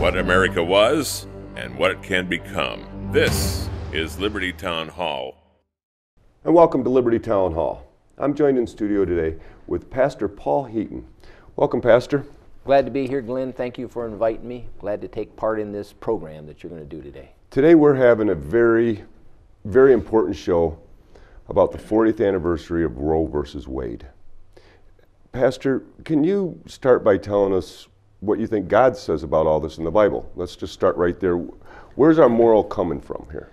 what America was and what it can become. This is Liberty Town Hall. And welcome to Liberty Town Hall. I'm joined in studio today with Pastor Paul Heaton. Welcome, Pastor. Glad to be here, Glenn. Thank you for inviting me. Glad to take part in this program that you're going to do today. Today we're having a very, very important show about the 40th anniversary of Roe versus Wade. Pastor, can you start by telling us what you think God says about all this in the Bible? Let's just start right there. Where's our moral coming from here?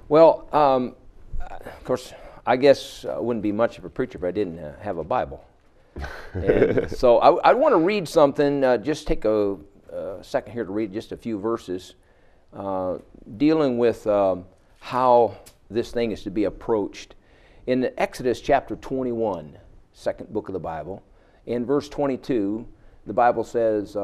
Well, of course, I guess I wouldn't be much of a preacher if I didn't have a Bible. And so I want to read something, just take a second here to read just a few verses, dealing with how this thing is to be approached. In Exodus chapter 21, second book of the Bible, in verse 22, the Bible says,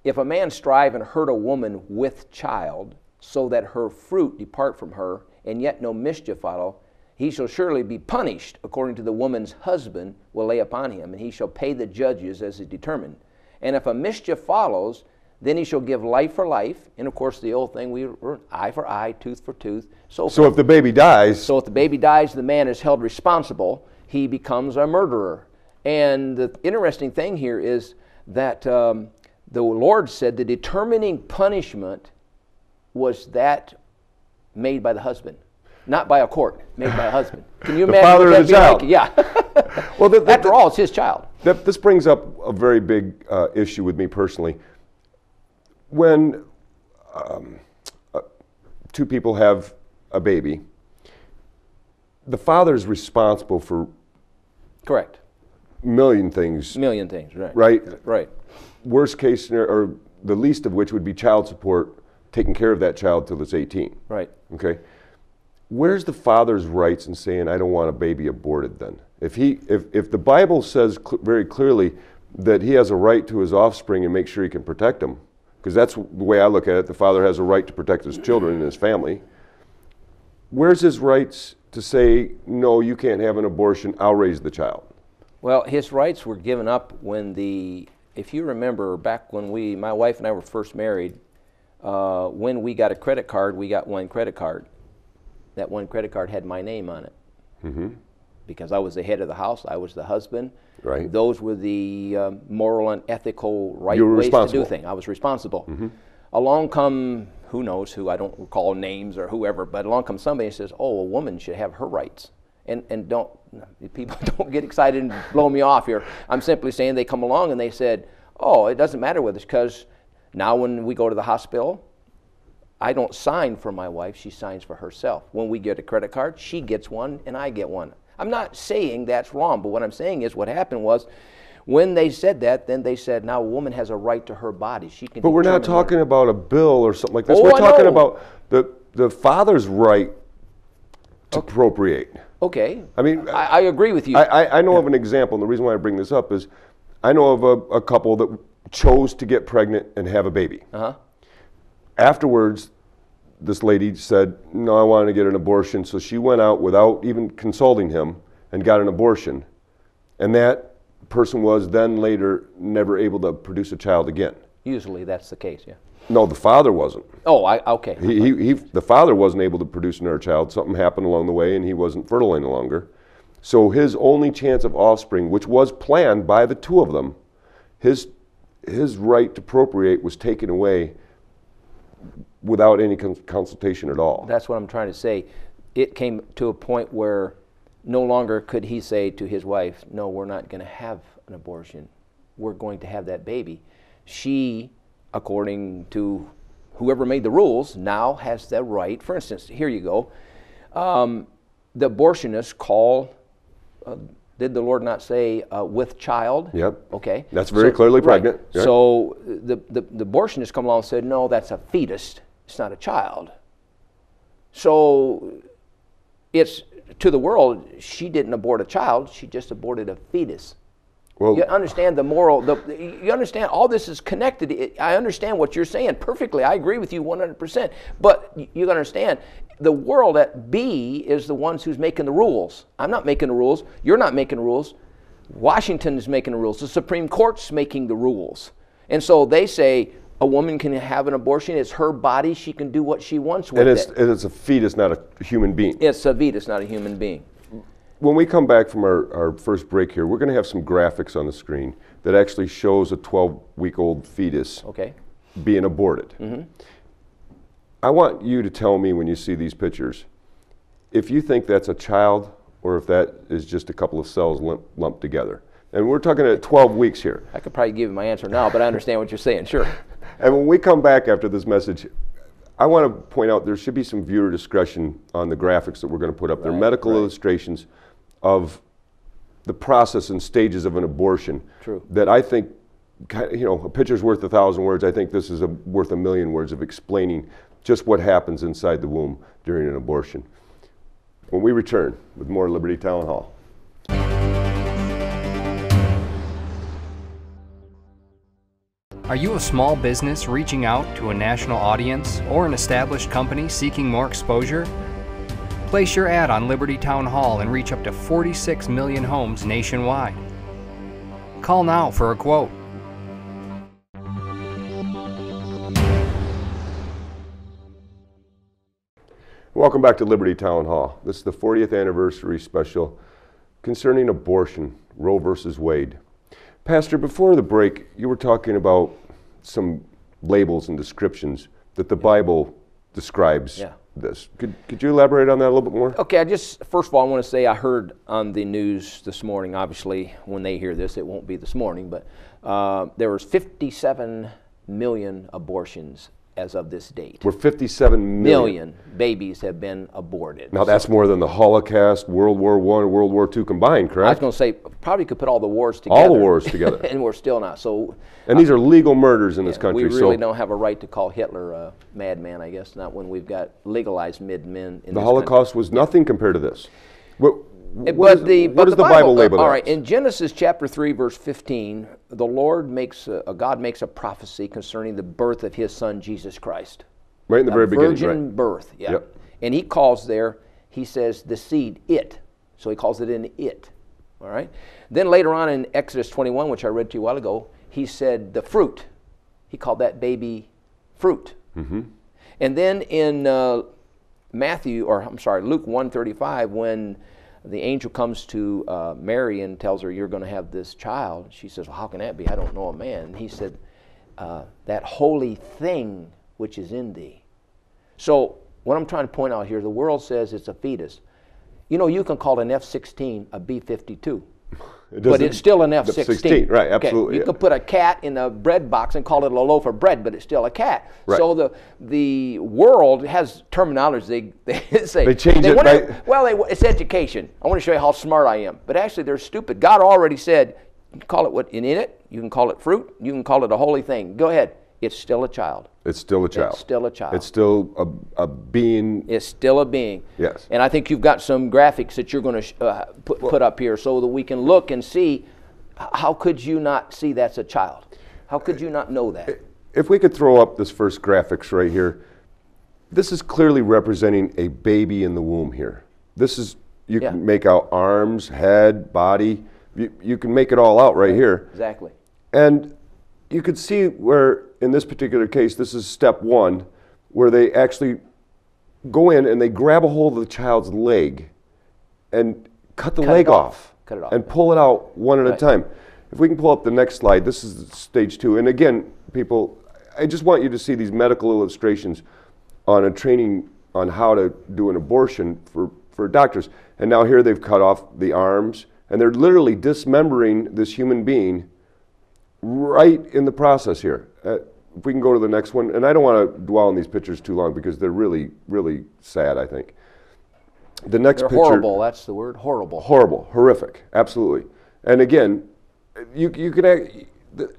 if a man strive and hurt a woman with child, so that her fruit depart from her, and yet no mischief follow, he shall surely be punished according to the woman's husband will lay upon him, and he shall pay the judges as is determined. And if a mischief follows, then he shall give life for life. And of course, the old thing, we were eye for eye, tooth for tooth. So if the baby dies... So if the baby dies, the man is held responsible. He becomes a murderer. And the interesting thing here is that the Lord said the determining punishment was that made by the husband. Not by a court, made by a husband. Can you imagine? The father of the child. Like? Yeah. Well, after all, it's his child. This brings up a very big issue with me personally. When two people have a baby, the father is responsible for correct million things, right. Worst case scenario, or the least of which would be child support, taking care of that child till it's 18. Right. Okay. Where's the father's rights in saying, I don't want a baby aborted then? If the Bible says very clearly that he has a right to his offspring and make sure he can protect them, because that's the way I look at it, the father has a right to protect his children and his family. Where's his rights to say, no, you can't have an abortion, I'll raise the child? Well, his rights were given up when if you remember back when my wife and I were first married, when we got a credit card, we got one credit card. That one credit card had my name on it. Mm-hmm. Because I was the head of the house, I was the husband. Right. Those were the moral and ethical ways to do things. I was responsible. Mm-hmm. Along come, who knows who, I don't recall names or whoever, but along comes somebody and says, oh, a woman should have her rights. And people don't get excited and blow me off here. I'm simply saying they come along and they said, oh, it doesn't matter with us, because now when we go to the hospital, I don't sign for my wife, she signs for herself. When we get a credit card, she gets one and I get one. I'm not saying that's wrong, but what I'm saying is what happened was when they said that, then they said now a woman has a right to her body. She can. But we're not talking about a bill or something like this. We're talking about the father's right to procreate. Okay. I mean, I agree with you. I know of an example, and the reason why I bring this up is I know of a couple that chose to get pregnant and have a baby. Uh-huh. Afterwards, this lady said, no, I wanted to get an abortion, so she went out without even consulting him and got an abortion. And that person was then later never able to produce a child again. Usually that's the case, yeah. No, the father wasn't. Oh, okay. The father wasn't able to produce another child. Something happened along the way and he wasn't fertile any longer. So his only chance of offspring, which was planned by the two of them, his right to procreate was taken away without any consultation at all. That's what I'm trying to say. It came to a point where no longer could he say to his wife, no, we're not going to have an abortion. We're going to have that baby. She, according to whoever made the rules, now has the right. For instance, here you go. The abortionists call, did the Lord not say with child? Yep. Okay. That's very clearly pregnant. Right. Yeah. So the abortionists come along and said, no, that's a fetus. It's not a child. So it's, to the world, she didn't abort a child. She just aborted a fetus. Well, you understand the moral, you understand all this is connected. I understand what you're saying perfectly. I agree with you 100%. But you understand, the world at B is the ones who's making the rules. I'm not making the rules. You're not making the rules. Washington is making the rules. The Supreme Court's making the rules. And so they say, A woman can have an abortion. It's her body. She can do what she wants with it. And it's a fetus, not a human being. It's a fetus, not a human being. When we come back from our first break here, we're going to have some graphics on the screen that actually shows a 12-week-old fetus being aborted. I want you to tell me when you see these pictures if you think that's a child or if that is just a couple of cells lumped together. And we're talking at 12 weeks here. I could probably give you my answer now, but I understand what you're saying, sure. And when we come back after this message, I want to point out there should be some viewer discretion on the graphics that we're going to put up. They're medical illustrations of the process and stages of an abortion. True. That I think, you know, a picture's worth 1,000 words. I think this is worth 1,000,000 words of explaining just what happens inside the womb during an abortion. When we return with more Liberty Town Hall. Are you a small business reaching out to a national audience or an established company seeking more exposure? Place your ad on Liberty Town Hall and reach up to 46 million homes nationwide. Call now for a quote. Welcome back to Liberty Town Hall. This is the 40th anniversary special concerning abortion, Roe versus Wade. Pastor, before the break, you were talking about some labels and descriptions that the Bible describes this. Could you elaborate on that a little bit more? Okay, first of all, I want to say I heard on the news this morning, obviously when they hear this, it won't be this morning, but there was 57 million abortions as of this date. We're 57 million babies have been aborted. Now that's more than the Holocaust, World War I, and World War II combined, correct? I was going to say, probably could put all the wars together. All the wars together. And we're still not. So, and these are legal murders in this country. We really don't have a right to call Hitler a madman, I guess, not when we've got legalized men in the Holocaust was nothing compared to this. What does the Bible label that? All right, in Genesis chapter 3, verse 15, the Lord God makes a prophecy concerning the birth of his son, Jesus Christ. Right in the very beginning, virgin birth, Yep. And he calls there, he says, the seed, it. So he calls it an it, all right? Then later on in Exodus 21, which I read to you a while ago, he said the fruit. He called that baby fruit. And then in Luke 1:35, when the angel comes to Mary and tells her, you're going to have this child. She says, well, how can that be? I don't know a man. And he said, that holy thing which is in thee. So what I'm trying to point out here, the world says it's a fetus. You know, you can call an F-16 a B-52. But it's still an F-16. Right, absolutely. You could put a cat in a bread box and call it a loaf of bread, but it's still a cat. Right. So the world has terminology. They say they change it. It's education. I want to show you how smart I am. But actually, they're stupid. God already said, you can call it what in it. You can call it fruit. You can call it a holy thing. Go ahead. It's still a child. It's still a child. It's still a child. It's still a being. It's still a being. Yes. And I think you've got some graphics that you're going to put up here so that we can look and see, how could you not see that's a child? How could you not know that? If we could throw up this first graphics right here, this is clearly representing a baby in the womb here. This is, you can make out arms, head, body. You can make it all out right here. Exactly. And you could see where, in this particular case, this is step one, where they actually go in and they grab a hold of the child's leg and cut the leg off. Cut it off. And pull it out one at a time. If we can pull up the next slide, this is stage 2. And again, people, I just want you to see these medical illustrations on a training on how to do an abortion for doctors. And now here they've cut off the arms, and they're literally dismembering this human being right in the process here. If we can go to the next one, and I don't want to dwell on these pictures too long because they're really, really sad, I think. The next picture, horrible, that's the word, horrible. Horrible, horrific, absolutely. And again, you could, the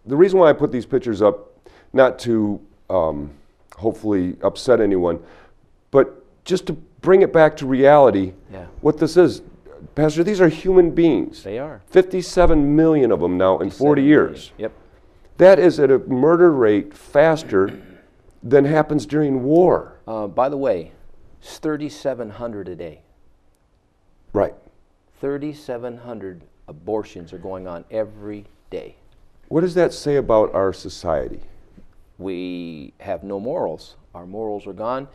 reason why I put these pictures up, not to hopefully upset anyone, but just to bring it back to reality, what this is. Pastor, these are human beings. They are. 57 million of them now in 40 years. Yep. That is at a murder rate faster than happens during war. By the way, it's 3,700 a day. Right. 3,700 abortions are going on every day. What does that say about our society? We have no morals. Our morals are gone.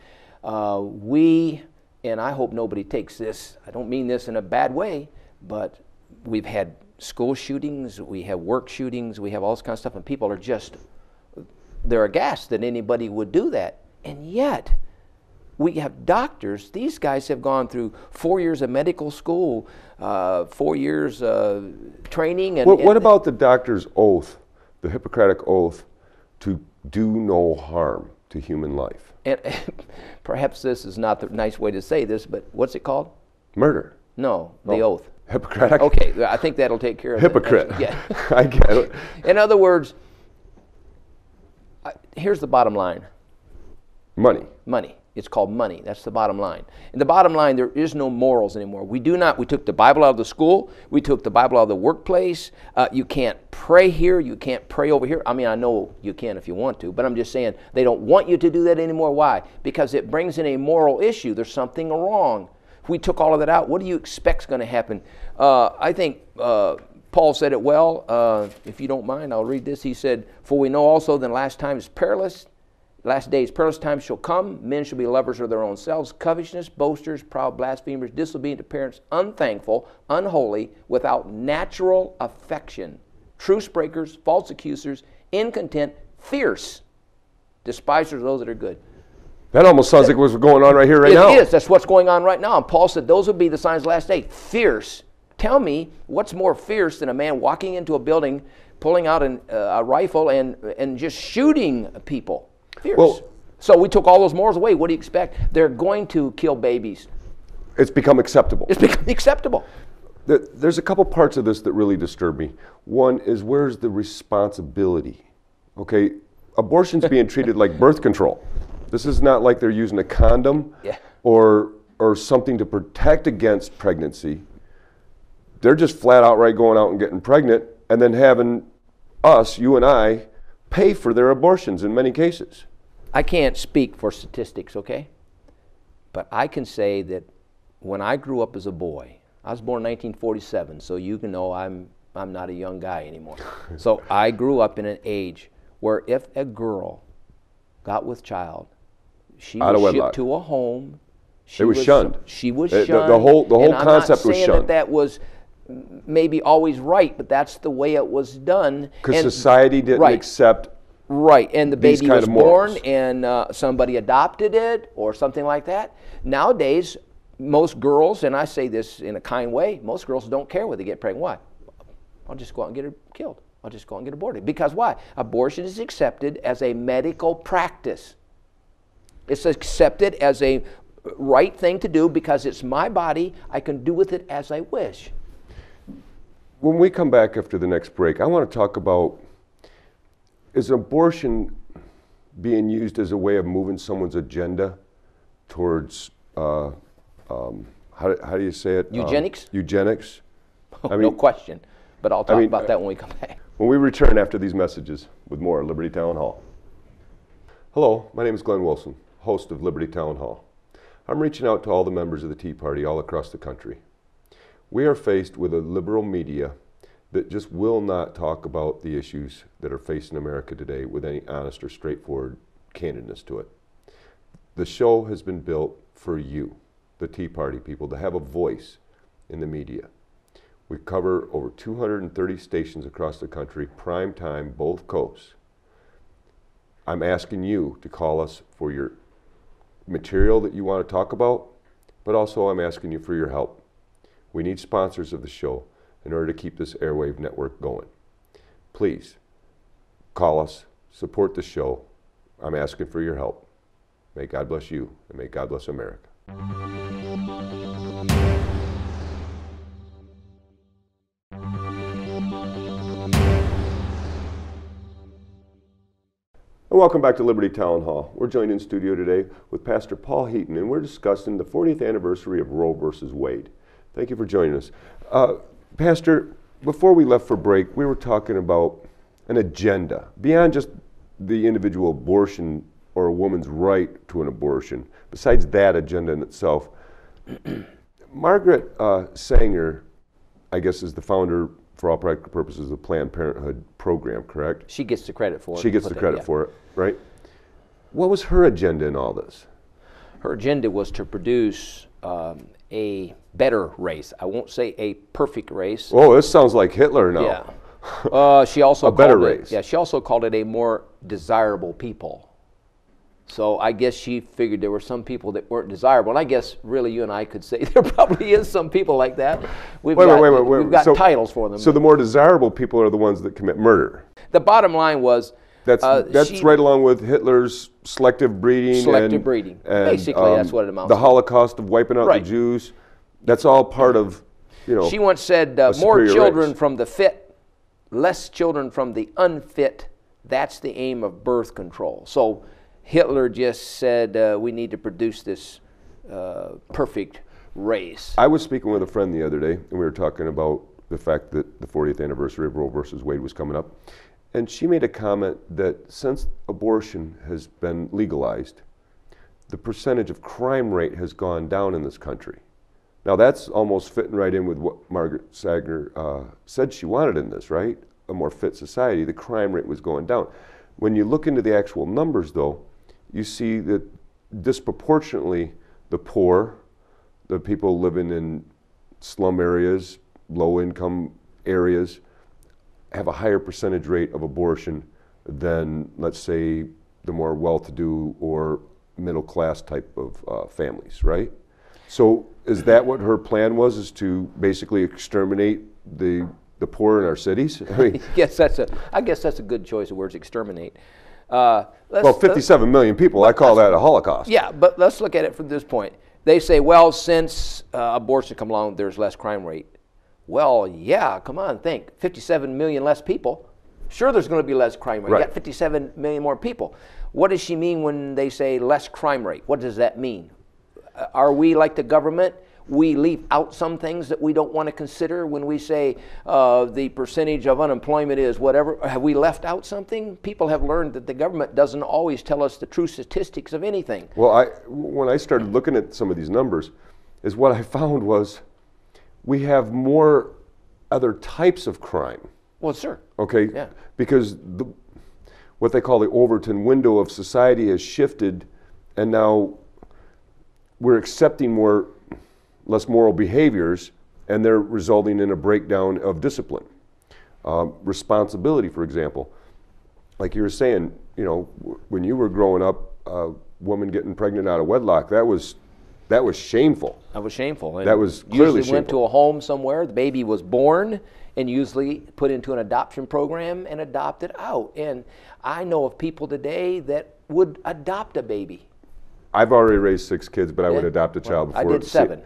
And I hope nobody takes this, I don't mean this in a bad way, but we've had school shootings, we have work shootings, we have all this kind of stuff, and people are just, they're aghast that anybody would do that. And yet, we have doctors, these guys have gone through 4 years of medical school, 4 years training. And what about the doctor's oath, the Hippocratic oath, to do no harm to human life? And perhaps this is not the nice way to say this, but what's it called? Murder. No, the oath. Hippocratic? Okay, I think that'll take care of it. Hypocrite. Yeah. I get it. In other words, here's the bottom line. Money. Money. It's called money. That's the bottom line. And the bottom line, there is no morals anymore. We took the Bible out of the school. We took the Bible out of the workplace. You can't pray here. You can't pray over here. I mean, I know you can if you want to, but I'm just saying they don't want you to do that anymore. Why? Because it brings in a moral issue. There's something wrong. If we took all of that out, what do you expect is going to happen? I think Paul said it well. If you don't mind, I'll read this. He said, "For we know also that last days perilous times shall come. Men shall be lovers of their own selves, covetous, boasters, proud, blasphemers, disobedient to parents, unthankful, unholy, without natural affection, truce breakers, false accusers, incontent, fierce, despisers of those that are good." That almost sounds like what's going on right here, right now. It is. That's what's going on right now. And Paul said those would be the signs of the last day. Fierce. Tell me, what's more fierce than a man walking into a building, pulling out a rifle and just shooting people? Fierce. Well, so we took all those morals away. What do you expect? They're going to kill babies. It's become acceptable. It's become acceptable. There's a couple parts of this that really disturb me. One is, where's the responsibility? Okay, abortion's being treated like birth control. This is not like they're using a condom or something to protect against pregnancy. They're just flat out going out and getting pregnant and then having us, you and I, pay for their abortions in many cases. I can't speak for statistics, okay? But I can say that when I grew up as a boy, I was born in 1947, so you can know I'm not a young guy anymore. So I grew up in an age where if a girl got with child, she was shipped to a home. It was shunned. She was shunned. The whole concept was shunned. I'm not saying that was maybe always right, but that's the way it was done. Because society didn't accept. Right, and the baby was born, and somebody adopted it or something like that. Nowadays, most girls, and I say this in a kind way, most girls don't care whether they get pregnant. Why? I'll just go out and get her killed. I'll just go out and get aborted. Because why? Abortion is accepted as a medical practice. It's accepted as a right thing to do because it's my body. I can do with it as I wish. When we come back after the next break, I want to talk about, is abortion being used as a way of moving someone's agenda towards, how do you say it? Eugenics? Eugenics. I mean, no question. But I'll talk about that when we come back. When we return after these messages with more at Liberty Town Hall. Hello, my name is Glenn Wilson, host of Liberty Town Hall. I'm reaching out to all the members of the Tea Party all across the country. We are faced with a liberal media that just will not talk about the issues that are facing America today with any honest or straightforward candidness to it. The show has been built for you, the Tea Party people, to have a voice in the media. We cover over 230 stations across the country, prime time, both coasts. I'm asking you to call us for your material that you want to talk about, but also I'm asking you for your help. We need sponsors of the show in order to keep this airwave network going. Please call us, support the show. I'm asking for your help. May God bless you, and may God bless America. And welcome back to Liberty Town Hall. We're joined in studio today with Pastor Paul Heaton, and we're discussing the 40th anniversary of Roe versus Wade. Thank you for joining us. Pastor, before we left for break, we were talking about an agenda beyond just the individual abortion or a woman's right to an abortion. Besides that agenda in itself, Margaret Sanger, I guess, is the founder for all practical purposes, the Planned Parenthood program, correct? She gets the credit for it. She gets the credit for it, right? What was her agenda in all this? Her agenda was to produce a better race. I won't say a perfect race. Oh, this sounds like Hitler now. Yeah. She also a better called it, race. Yeah, she also called it a more desirable people. So I guess she figured there were some people that weren't desirable. And I guess really you and I could say there probably is some people like that. We've got titles for them. So the more desirable people are the ones that commit murder. The bottom line was that's right along with Hitler's selective breeding. Breeding. Basically, that's what it amounts to. The Holocaust of wiping out the Jews. That's all part of, She once said, more children from the fit, less children from the unfit. That's the aim of birth control. So Hitler just said, we need to produce this perfect race. I was speaking with a friend the other day, and we were talking about the fact that the 40th anniversary of Roe versus Wade was coming up. And she made a comment that since abortion has been legalized, the percentage of crime rate has gone down in this country. Now that's almost fitting right in with what Margaret Sanger said she wanted in this, right? A more fit society. The crime rate was going down. When you look into the actual numbers, though, you see that disproportionately the poor, the people living in slum areas, low-income areas, have a higher percentage rate of abortion than, let's say, the more well-to-do or middle-class type of families, right? So is that what her plan was, is to basically exterminate the poor in our cities? I mean, I guess that's a good choice of words, exterminate. 57 million people, I call that a Holocaust. Yeah, but let's look at it from this point. They say, well, since abortion come along, there's less crime rate. Well, yeah, come on, think. 57 million less people. Sure, there's going to be less crime rate. Right. You got 57 million more people. What does she mean when they say less crime rate? What does that mean? Are we like the government? We leave out some things that we don't want to consider when we say the percentage of unemployment is whatever. Have we left out something? People have learned that the government doesn't always tell us the true statistics of anything. Well, when I started looking at some of these numbers, is what I found was we have more other types of crime. Well, sure. Okay? Yeah. Because what they call the Overton window of society has shifted, and now we're accepting less moral behaviors, and they're resulting in a breakdown of discipline. Responsibility, for example. Like you were saying, when you were growing up, a woman getting pregnant out of wedlock, that was shameful. That was shameful. That was clearly usually went to a home somewhere, the baby was born, and usually put into an adoption program and adopted out. And I know of people today that would adopt a baby. I've already raised 6 kids, but I would adopt a child before. I did 7.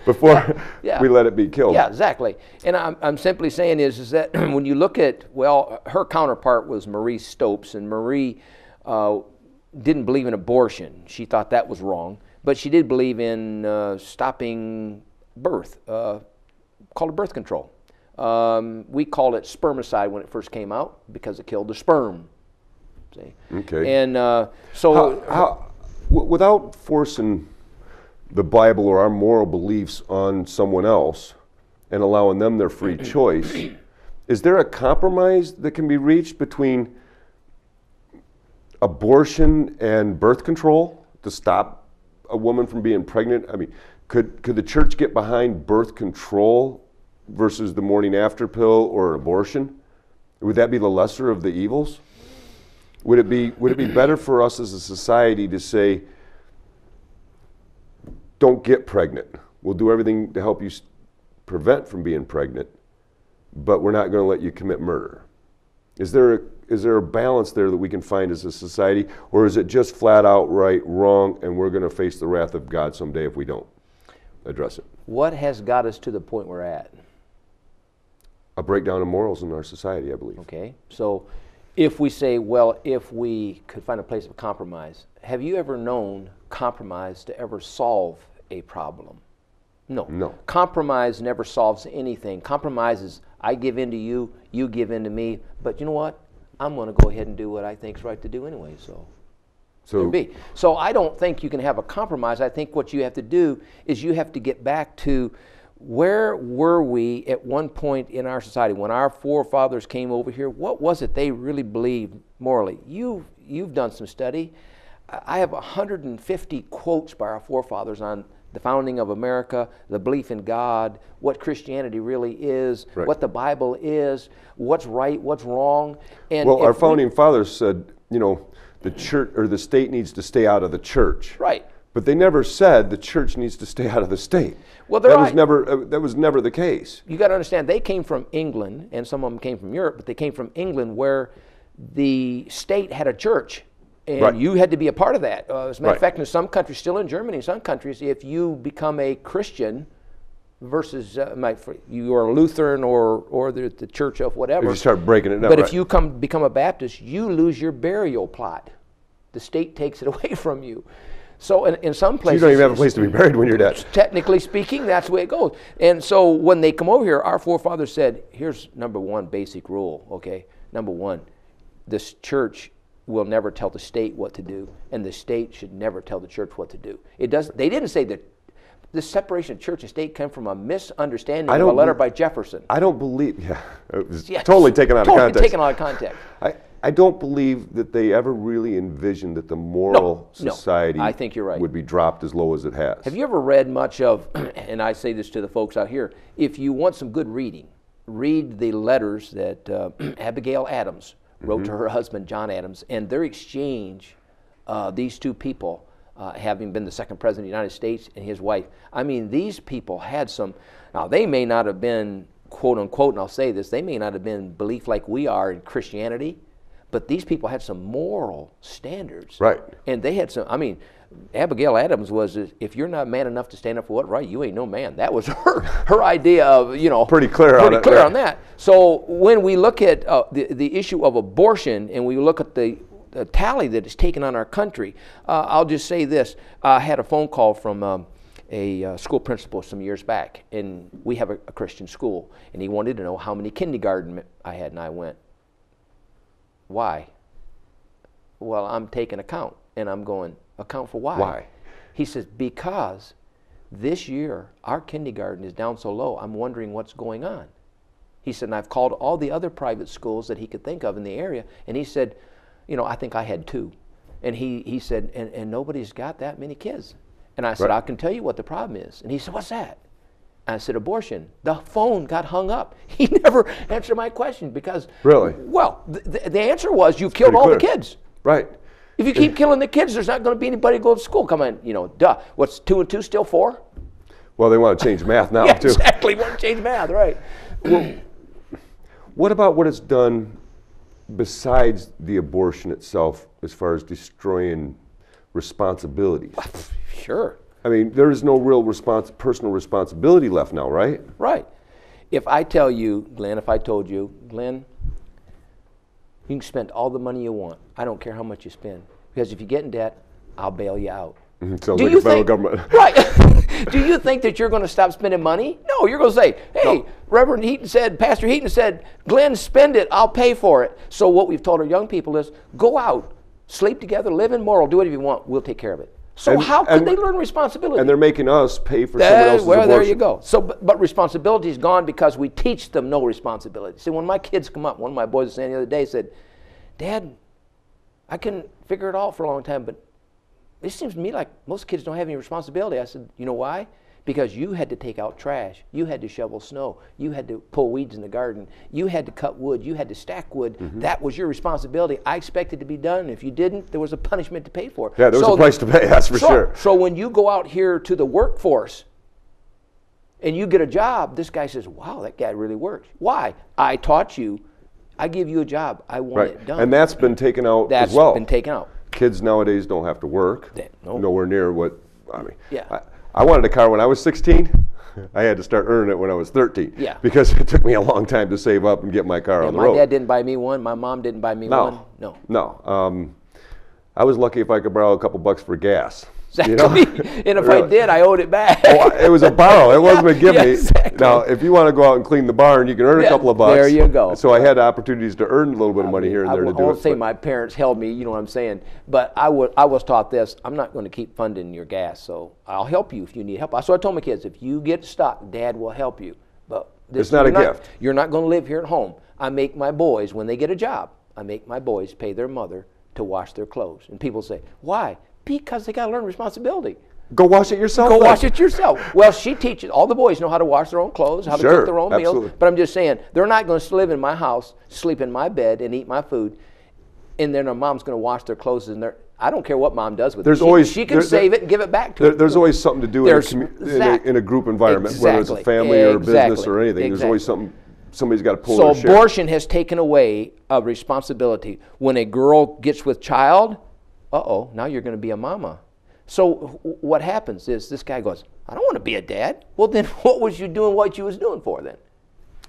Before we let it be killed. Yeah, exactly. And I'm simply saying is that when you look at, her counterpart was Marie Stopes, and Marie didn't believe in abortion. She thought that was wrong, but she did believe in stopping birth, called it birth control. We called it spermicide when it first came out because it killed the sperm. See? Okay. And so... without forcing the Bible or our moral beliefs on someone else and allowing them their free choice, is there a compromise that can be reached between abortion and birth control to stop a woman from being pregnant? I mean, could the church get behind birth control versus the morning after pill or abortion? Would that be the lesser of the evils? Would it be better for us as a society to say, don't get pregnant. We'll do everything to help you prevent from being pregnant, but we're not going to let you commit murder? Is there a balance there that we can find as a society, or is it just flat out wrong, and we're going to face the wrath of God someday if we don't address it? What has got us to the point we're at? A breakdown of morals in our society, I believe. Okay, so if we say, well, if we could find a place of compromise, have you ever known compromise to ever solve a problem? No. No. Compromise never solves anything. Compromise is, I give in to you, you give in to me, but you know what? I'm going to go ahead and do what I think is right to do anyway, so I don't think you can have a compromise. I think what you have to do is you have to get back to where were we at one point in our society when our forefathers came over here? What was it they really believed morally? You've done some study. I have 150 quotes by our forefathers on the founding of America, the belief in God, what Christianity really is, right. what the Bible is, what's right, what's wrong. And well, our founding fathers said, you know, the church or the state needs to stay out of the church. Right. But they never said the church needs to stay out of the state. Well, that was never the case. You got to understand, they came from England, and some of them came from Europe, but they came from England where the state had a church. And right. you had to be a part of that. As a matter right. of fact, in some countries, still in Germany, in some countries, if you become a Christian versus you are a Lutheran or the church of whatever. If you start breaking it down. But right. if you become a Baptist, you lose your burial plot. The state takes it away from you. So in some places, you don't even have a place to be buried when you're dead. Technically speaking, that's the way it goes. And so when they come over here, our forefathers said, here's number one basic rule, okay? Number one, this church will never tell the state what to do, and the state should never tell the church what to do. They didn't say that the separation of church and state came from a misunderstanding of a letter by Jefferson. I don't believe, it was totally taken out of context. Taken out of context. I don't believe that they ever really envisioned that the moral society I think you're right. would be dropped as low as it has. Have you ever read much of, and I say this to the folks out here, if you want some good reading, read the letters that Abigail Adams wrote to her husband, John Adams, and their exchange, these two people, having been the second president of the United States and his wife. I mean, these people had some, now they may not have been, quote unquote, and I'll say this, they may not have been belief like we are in Christianity, but these people had some moral standards. Right. And they had some, I mean, Abigail Adams was, if you're not man enough to stand up for what's right, you ain't no man. That was her idea of, you know. Pretty clear on it. Pretty clear on that. So when we look at the issue of abortion and we look at the tally that is taken on our country, I'll just say this. I had a phone call from a school principal some years back, and we have a Christian school, and he wanted to know how many kindergarten I had, and I went, why? Well, I'm taking account, and I'm going, account for why? Why? He says, because this year our kindergarten is down so low, I'm wondering what's going on. He said, and I've called all the other private schools that he could think of in the area, and he said, you know, I think I had 2. And he said, and nobody's got that many kids. And I said, I can tell you what the problem is. And he said, what's that? I said, abortion. The phone got hung up. He never answered my question because, really? Well, the answer was you killed all the kids. Right. If you keep killing the kids, there's not going to be anybody to go to school. Come on, you know, duh. What's 2 and 2 still 4? Well, they want to change math now, yeah, too. Exactly, want to change math, right. Well, what about what it's done besides the abortion itself as far as destroying responsibilities? Sure. I mean, there is no real personal responsibility left now, right? Right. If I tell you, Glenn, if I told you, Glenn, you can spend all the money you want. I don't care how much you spend. Because if you get in debt, I'll bail you out. Sounds like the federal government. Right. Do you think that you're going to stop spending money? No, you're going to say, hey, Reverend Heaton said, Pastor Heaton said, Glenn, spend it, I'll pay for it. So what we've told our young people is, go out, sleep together, live immoral, do whatever you want, we'll take care of it. So how could they learn responsibility? And they're making us pay for someone else's abortion. Well, there you go. So, but responsibility is gone because we teach them no responsibility. See, when my kids come up, one of my boys was saying the other day, said, Dad, I couldn't figure it out for a long time, but it seems to me like most kids don't have any responsibility. I said, you know why? Because you had to take out trash. You had to shovel snow. You had to pull weeds in the garden. You had to cut wood. You had to stack wood. Mm-hmm. That was your responsibility. I expected to be done. If you didn't, there was a punishment to pay for. Yeah, there was a price to pay, that's for sure. So when you go out here to the workforce and you get a job, this guy says, wow, that guy really works. Why? I taught you. I give you a job. I want it done. And that's been taken out as well. That's been taken out. Kids nowadays don't have to work. Nowhere near what, I mean. Yeah. I wanted a car when I was 16. I had to start earning it when I was 13. Yeah. Because it took me a long time to save up and get my car on the road. My dad didn't buy me one. My mom didn't buy me one. No. I was lucky if I could borrow a couple bucks for gas. Exactly. And if I did, I owed it back. Oh, it was a borrow. It wasn't a give Yeah, me. exactly. Now, if you want to go out and clean the barn, you can earn a couple of bucks. There you go. So I had opportunities to earn a little bit of money here and there to do it. I won't say my parents held me, you know what I'm saying, but I was taught this: I'm not going to keep funding your gas, so I'll help you if you need help. So I told my kids, if you get stuck, Dad will help you. But it's not a gift. You're not going to live here at home. I make my boys, when they get a job, I make my boys pay their mother to wash their clothes. And people say, why? Because they got to learn responsibility. Go wash it yourself. Go wash it yourself. Well, she teaches, all the boys know how to wash their own clothes, how to cook their own meals. But I'm just saying, they're not going to live in my house, sleep in my bed, and eat my food, and then their mom's going to wash their clothes. And I don't care what mom does with it. She can save it and give it back to them. There's always something to do in a group environment, whether it's a family or a business or anything. There's always something. Somebody's got to pull their share. So abortion has taken away a responsibility. When a girl gets with child, now you're going to be a mama. So what happens is this guy goes, I don't want to be a dad. Well, then what was you doing what you was doing for then?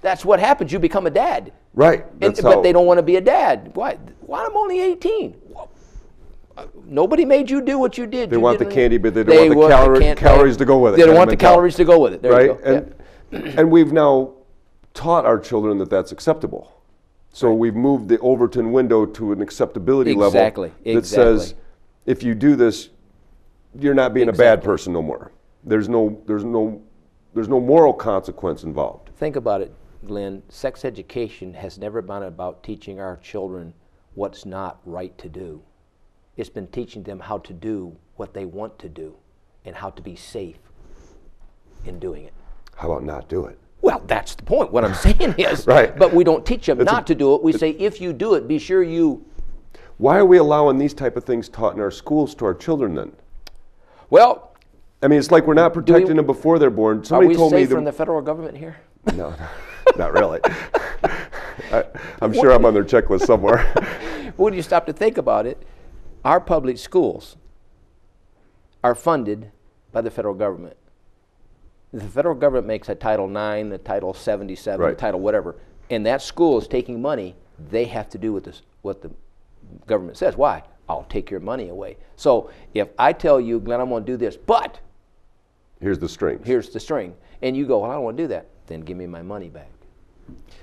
That's what happens. You become a dad. Right. But they don't want to be a dad. Why? Why? I'm only 18. Nobody made you do what you did. They want the candy, but they don't want the calories to go with it. They don't want the calories to go with it. There you go. And we've now taught our children that that's acceptable. So we've moved the Overton window to an acceptability level that says, if you do this, you're not being a bad person no more. There's no moral consequence involved. Think about it, Glenn. Sex education has never been about teaching our children what's not right to do. It's been teaching them how to do what they want to do and how to be safe in doing it. How about not do it? Well, that's the point. What I'm saying is, but we don't teach them not to do it. We say, if you do it, be sure you... Why are we allowing these type of things taught in our schools to our children then? Well... I mean, it's like we're not protecting them before they're born. Somebody told me safe from the federal government here? No, not really. I'm sure I'm on their checklist somewhere. When you stop to think about it, our public schools are funded by the federal government. The federal government makes a Title IX, a Title 77, a Title whatever, and that school is taking money. They have to do what the government says. Why? I'll take your money away. So if I tell you, Glenn, I'm going to do this, but here's the string. Here's the string. And you go, well, I don't want to do that. Then give me my money back.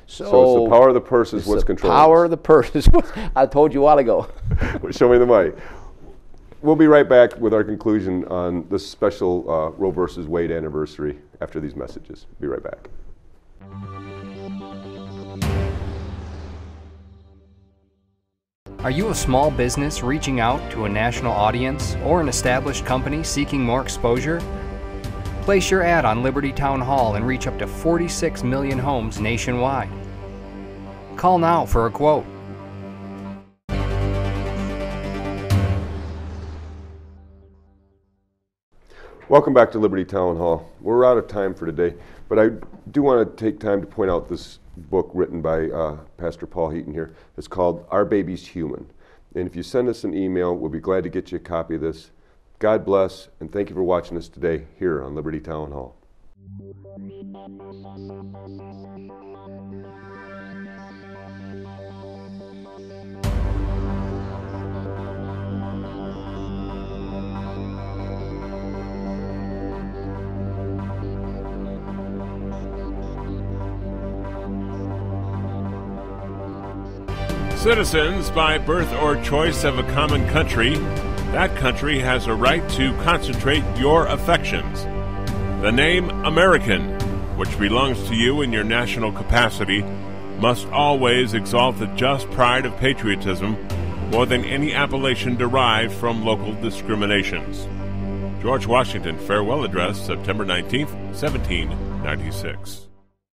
So it's the power of the purse is what's controlling. Power of the purse is what I told you a while ago. Show me the money. We'll be right back with our conclusion on this special Roe versus Wade anniversary after these messages. Be right back. Are you a small business reaching out to a national audience or an established company seeking more exposure? Place your ad on Liberty Town Hall and reach up to 46 million homes nationwide. Call now for a quote. Welcome back to Liberty Town Hall. We're out of time for today, but I do want to take time to point out this book written by Pastor Paul Heaton here. It's called Our Baby's Human. And if you send us an email, we'll be glad to get you a copy of this. God bless, and thank you for watching us today here on Liberty Town Hall. Citizens by birth or choice of a common country, that country has a right to concentrate your affections. The name American, which belongs to you in your national capacity, must always exalt the just pride of patriotism more than any appellation derived from local discriminations. George Washington Farewell Address, September 19th, 1796.